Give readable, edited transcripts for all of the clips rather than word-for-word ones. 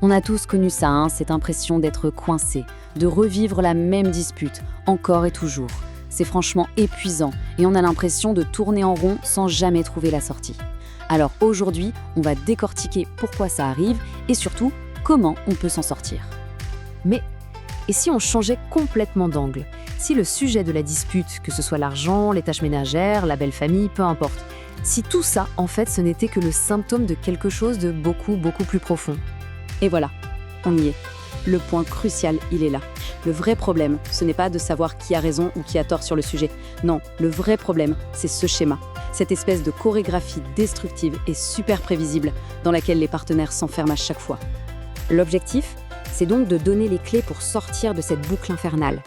On a tous connu ça, cette impression d'être coincé, de revivre la même dispute, encore et toujours. C'est franchement épuisant et on a l'impression de tourner en rond sans jamais trouver la sortie. Alors aujourd'hui, on va décortiquer pourquoi ça arrive et surtout, comment on peut s'en sortir. Mais, et si on changeait complètement d'angle? Si le sujet de la dispute, que ce soit l'argent, les tâches ménagères, la belle famille, peu importe, si tout ça, en fait, ce n'était que le symptôme de quelque chose de beaucoup plus profond. Et voilà, on y est. Le point crucial, il est là. Le vrai problème, ce n'est pas de savoir qui a raison ou qui a tort sur le sujet. Non, le vrai problème, c'est ce schéma. Cette espèce de chorégraphie destructive et super prévisible dans laquelle les partenaires s'enferment à chaque fois. L'objectif, c'est donc de donner les clés pour sortir de cette boucle infernale.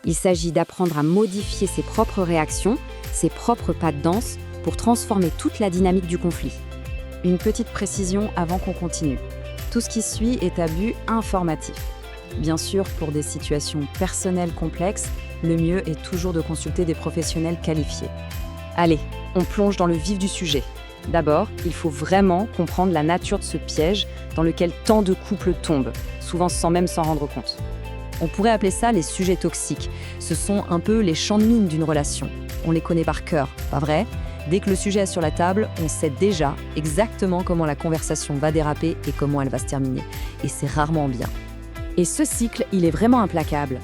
Il s'agit d'apprendre à modifier ses propres réactions, ses propres pas de danse, pour transformer toute la dynamique du conflit. Une petite précision avant qu'on continue. Tout ce qui suit est à but informatif. Bien sûr, pour des situations personnelles complexes, le mieux est toujours de consulter des professionnels qualifiés. Allez, on plonge dans le vif du sujet. D'abord, il faut vraiment comprendre la nature de ce piège dans lequel tant de couples tombent, souvent sans même s'en rendre compte. On pourrait appeler ça les sujets toxiques. Ce sont un peu les champs de mine d'une relation. On les connaît par cœur, pas vrai ? Dès que le sujet est sur la table, on sait déjà exactement comment la conversation va déraper et comment elle va se terminer. Et c'est rarement bien. Et ce cycle, il est vraiment implacable.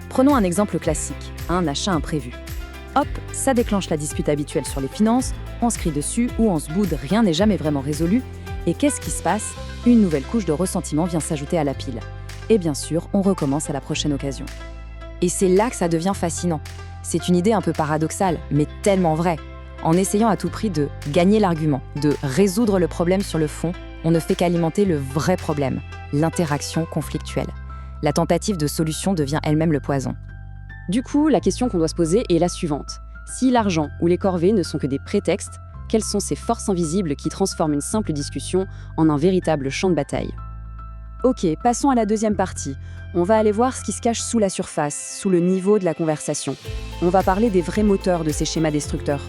Prenons un exemple classique, un achat imprévu. Hop, ça déclenche la dispute habituelle sur les finances, on se crie dessus ou on se boude, rien n'est jamais vraiment résolu. Et qu'est-ce qui se passe ? Une nouvelle couche de ressentiment vient s'ajouter à la pile. Et bien sûr, on recommence à la prochaine occasion. Et c'est là que ça devient fascinant. C'est une idée un peu paradoxale, mais tellement vraie. En essayant à tout prix de gagner l'argument, de résoudre le problème sur le fond, on ne fait qu'alimenter le vrai problème, l'interaction conflictuelle. La tentative de solution devient elle-même le poison. Du coup, la question qu'on doit se poser est la suivante. Si l'argent ou les corvées ne sont que des prétextes, quelles sont ces forces invisibles qui transforment une simple discussion en un véritable champ de bataille ? Ok, passons à la deuxième partie. On va aller voir ce qui se cache sous la surface, sous le niveau de la conversation. On va parler des vrais moteurs de ces schémas destructeurs.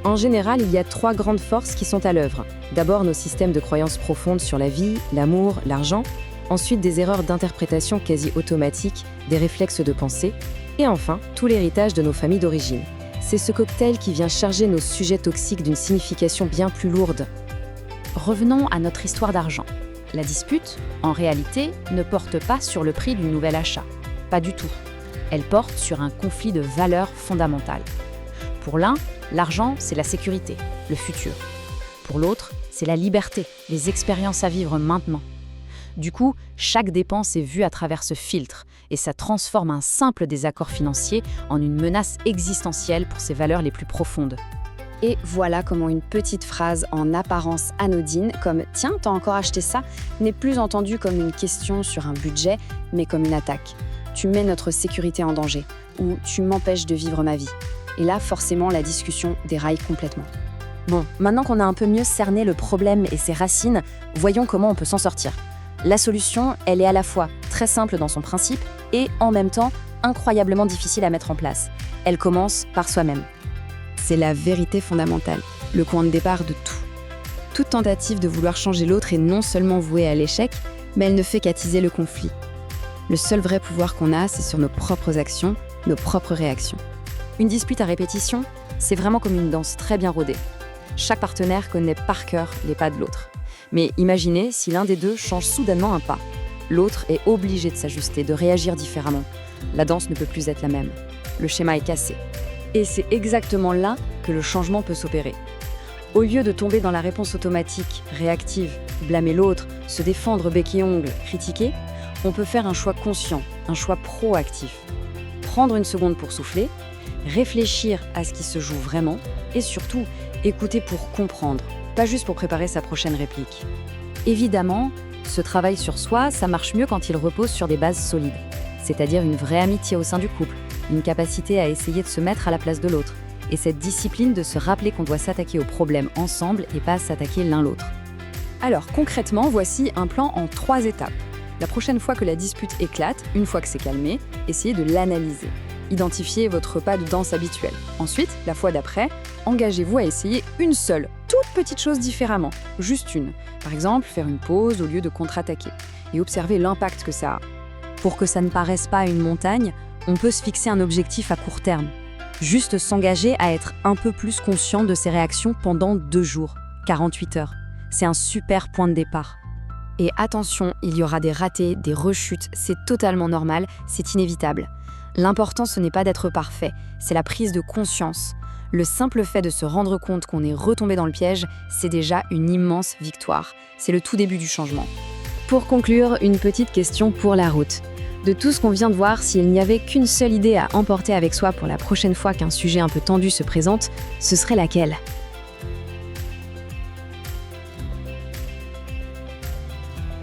En général, il y a 3 grandes forces qui sont à l'œuvre. D'abord, nos systèmes de croyances profondes sur la vie, l'amour, l'argent. Ensuite, des erreurs d'interprétation quasi automatiques, des réflexes de pensée. Et enfin, tout l'héritage de nos familles d'origine. C'est ce cocktail qui vient charger nos sujets toxiques d'une signification bien plus lourde. Revenons à notre histoire d'argent. La dispute, en réalité, ne porte pas sur le prix du nouvel achat. Pas du tout. Elle porte sur un conflit de valeurs fondamentales. Pour l'un, l'argent, c'est la sécurité, le futur. Pour l'autre, c'est la liberté, les expériences à vivre maintenant. Du coup, chaque dépense est vue à travers ce filtre et ça transforme un simple désaccord financier en une menace existentielle pour ses valeurs les plus profondes. Et voilà comment une petite phrase en apparence anodine, comme « Tiens, t'as encore acheté ça ?» n'est plus entendue comme une question sur un budget, mais comme une attaque. « Tu mets notre sécurité en danger » ou « Tu m'empêches de vivre ma vie ». Et là, forcément, la discussion déraille complètement. Bon, maintenant qu'on a un peu mieux cerné le problème et ses racines, voyons comment on peut s'en sortir. La solution, elle est à la fois très simple dans son principe et, en même temps, incroyablement difficile à mettre en place. Elle commence par soi-même. C'est la vérité fondamentale, le point de départ de tout. Toute tentative de vouloir changer l'autre est non seulement vouée à l'échec, mais elle ne fait qu'attiser le conflit. Le seul vrai pouvoir qu'on a, c'est sur nos propres actions, nos propres réactions. Une dispute à répétition, c'est vraiment comme une danse très bien rodée. Chaque partenaire connaît par cœur les pas de l'autre. Mais imaginez si l'un des deux change soudainement un pas. L'autre est obligé de s'ajuster, de réagir différemment. La danse ne peut plus être la même. Le schéma est cassé. Et c'est exactement là que le changement peut s'opérer. Au lieu de tomber dans la réponse automatique, réactive, blâmer l'autre, se défendre bec et ongle, critiquer, on peut faire un choix conscient, un choix proactif. Prendre une seconde pour souffler, réfléchir à ce qui se joue vraiment et surtout écouter pour comprendre, pas juste pour préparer sa prochaine réplique. Évidemment, ce travail sur soi, ça marche mieux quand il repose sur des bases solides, c'est-à-dire une vraie amitié au sein du couple, une capacité à essayer de se mettre à la place de l'autre, et cette discipline de se rappeler qu'on doit s'attaquer aux problèmes ensemble et pas s'attaquer l'un l'autre. Alors concrètement, voici un plan en 3 étapes. La prochaine fois que la dispute éclate, une fois que c'est calmé, essayez de l'analyser. Identifiez votre pas de danse habituel. Ensuite, la fois d'après, engagez-vous à essayer une seule, toute petite chose différemment, juste une. Par exemple, faire une pause au lieu de contre-attaquer et observer l'impact que ça a. Pour que ça ne paraisse pas une montagne, on peut se fixer un objectif à court terme. Juste s'engager à être un peu plus conscient de ses réactions pendant 2 jours, 48 heures. C'est un super point de départ. Et attention, il y aura des ratés, des rechutes, c'est totalement normal, c'est inévitable. L'important, ce n'est pas d'être parfait, c'est la prise de conscience. Le simple fait de se rendre compte qu'on est retombé dans le piège, c'est déjà une immense victoire. C'est le tout début du changement. Pour conclure, une petite question pour la route. De tout ce qu'on vient de voir, s'il n'y avait qu'une seule idée à emporter avec soi pour la prochaine fois qu'un sujet un peu tendu se présente, ce serait laquelle ?